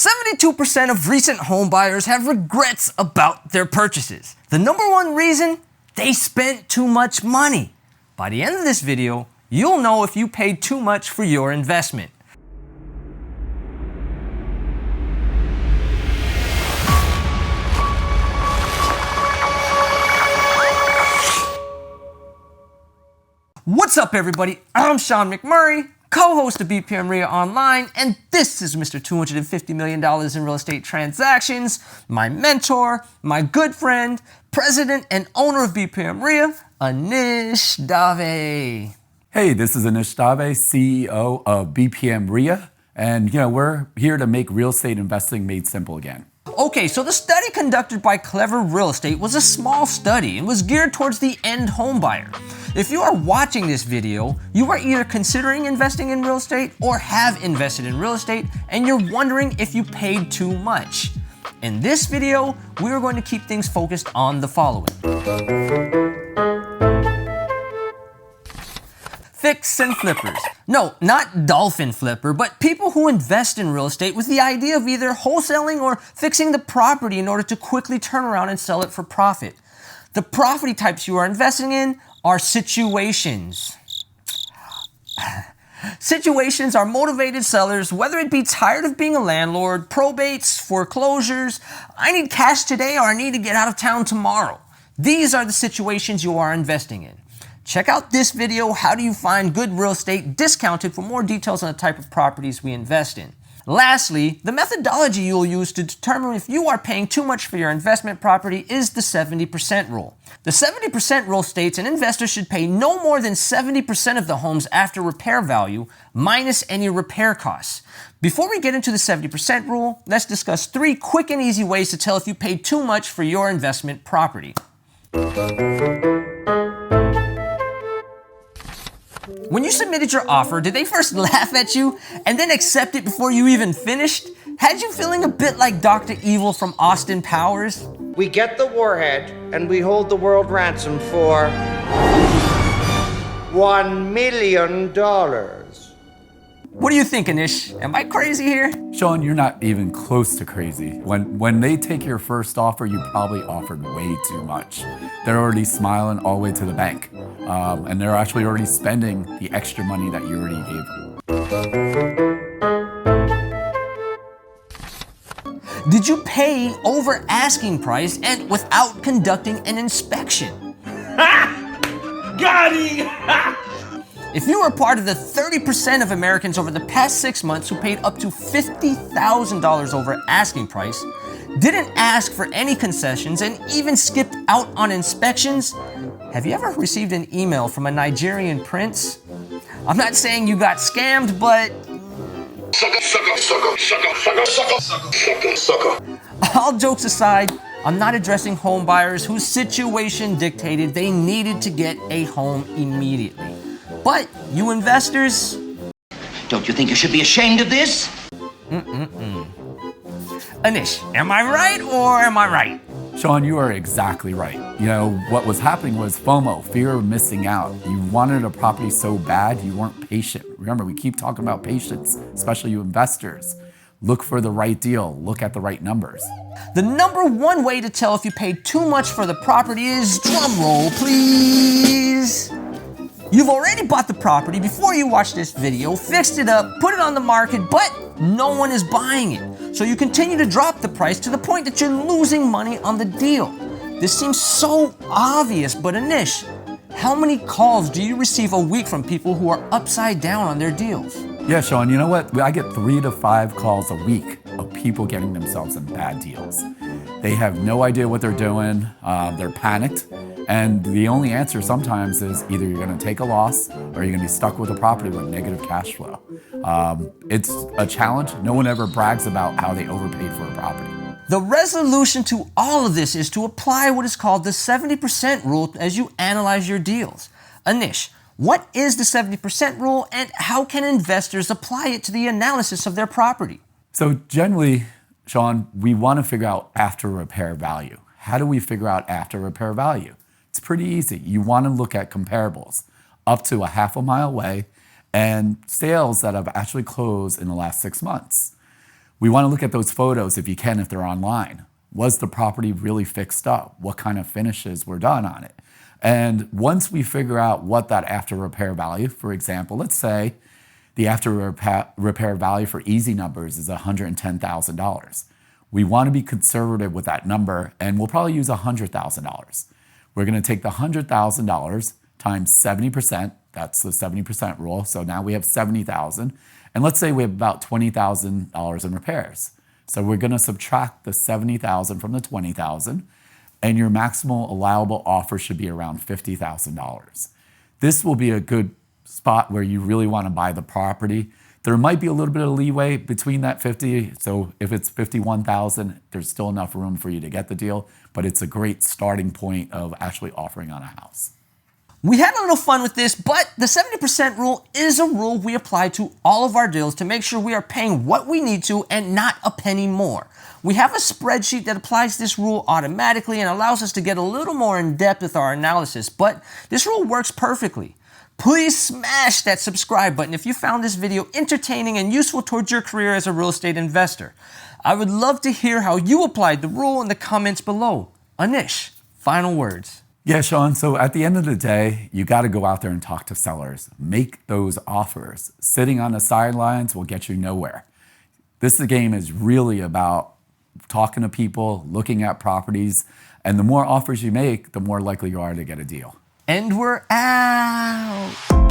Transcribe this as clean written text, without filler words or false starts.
72% of recent home buyers have regrets about their purchases. The number one reason? They spent too much money. By the end of this video, you'll know if you paid too much for your investment. What's up, everybody? I'm Sean McMurray, co-host of BPM RIA Online, and this is Mr. $250 million in real estate transactions, my mentor, my good friend, president and owner of BPM RIA, Anish Dave. Hey, this is Anish Dave, CEO of BPM RIA, and we're here to make real estate investing made simple again. Okay, so the study conducted by Clever Real Estate was a small study and was geared towards the end home buyer. If you are watching this video, you are either considering investing in real estate or have invested in real estate and you're wondering if you paid too much. In this video, we are going to keep things focused on the following. Fix and flippers. No, not dolphin flipper, but people who invest in real estate with the idea of either wholesaling or fixing the property in order to quickly turn around and sell it for profit. The property types you are investing in are situations. Situations are motivated sellers, whether it be tired of being a landlord, probates, foreclosures, I need cash today or I need to get out of town tomorrow. These are the situations you are investing in. Check out this video, How Do You Find Good Real Estate Discounted, for more details on the type of properties we invest in. Lastly, the methodology you'll use to determine if you are paying too much for your investment property is the 70% rule. The 70% rule states an investor should pay no more than 70% of the home's after repair value minus any repair costs. Before we get into the 70% rule, let's discuss 3 quick and easy ways to tell if you paid too much for your investment property. When you submitted your offer, did they first laugh at you and then accept it before you even finished? Had you feeling a bit like Dr. Evil from Austin Powers? We get the warhead and we hold the world ransom for $1 million. What do you think, Anish? Am I crazy here? Sean, you're not even close to crazy. When they take your first offer, you probably offered way too much. They're already smiling all the way to the bank. And they're actually already spending the extra money that you already gave them. Did you pay over asking price and without conducting an inspection? Got him! If you were part of the 30% of Americans over the past 6 months who paid up to $50,000 over asking price, didn't ask for any concessions, and even skipped out on inspections, have you ever received an email from a Nigerian prince? I'm not saying you got scammed, but all jokes aside, I'm not addressing home buyers whose situation dictated they needed to get a home immediately. But you investors, Don't you think you should be ashamed of this? Anish, am I right or am I right? Sean, you are exactly right. What was happening was FOMO, fear of missing out. You wanted a property so bad, you weren't patient. Remember, we keep talking about patience, especially you investors. Look for the right deal, look at the right numbers. The number one way to tell if you paid too much for the property is, drum roll please. You've already bought the property before you watched this video, fixed it up, put it on the market, but no one is buying it. So you continue to drop the price to the point that you're losing money on the deal. This seems so obvious, but Anish, how many calls do you receive a week from people who are upside down on their deals? Yeah, Sean, you know what? I get 3 to 5 calls a week of people getting themselves in bad deals. They have no idea what they're doing, they're panicked, and the only answer sometimes is either you're gonna take a loss or you're gonna be stuck with a property with negative cash flow. It's a challenge. No one ever brags about how they overpaid for a property. The resolution to all of this is to apply what is called the 70% rule as you analyze your deals. Anish, what is the 70% rule and how can investors apply it to the analysis of their property? So generally, Sean, we want to figure out after repair value. How do we figure out after repair value? It's pretty easy. You want to look at comparables up to a half-a-mile away and sales that have actually closed in the last 6 months. We want to look at those photos if you can, if they're online. Was the property really fixed up? What kind of finishes were done on it? And once we figure out what that after repair value, for example, let's say the after repair value for easy numbers is $110,000. We want to be conservative with that number, and we'll probably use $100,000. We're going to take the $100,000 times 70%. That's the 70% rule. So now we have $70,000. And let's say we have about $20,000 in repairs. So we're going to subtract the $70,000 from the $20,000, and your maximal allowable offer should be around $50,000. This will be a good spot where you really want to buy the property. There might be a little bit of leeway between that 50. So if it's 51,000, there's still enough room for you to get the deal, but it's a great starting point of actually offering on a house. We had a little fun with this, but the 70% rule is a rule we apply to all of our deals to make sure we are paying what we need to and not a penny more. We have a spreadsheet that applies this rule automatically and allows us to get a little more in depth with our analysis, but this rule works perfectly. Please smash that subscribe button if you found this video entertaining and useful towards your career as a real estate investor. I would love to hear how you applied the rule in the comments below. Anish, final words. Yeah, Sean, so at the end of the day, you got to go out there and talk to sellers. Make those offers. Sitting on the sidelines will get you nowhere. This game is really about talking to people, looking at properties, and the more offers you make, the more likely you are to get a deal. And we're out.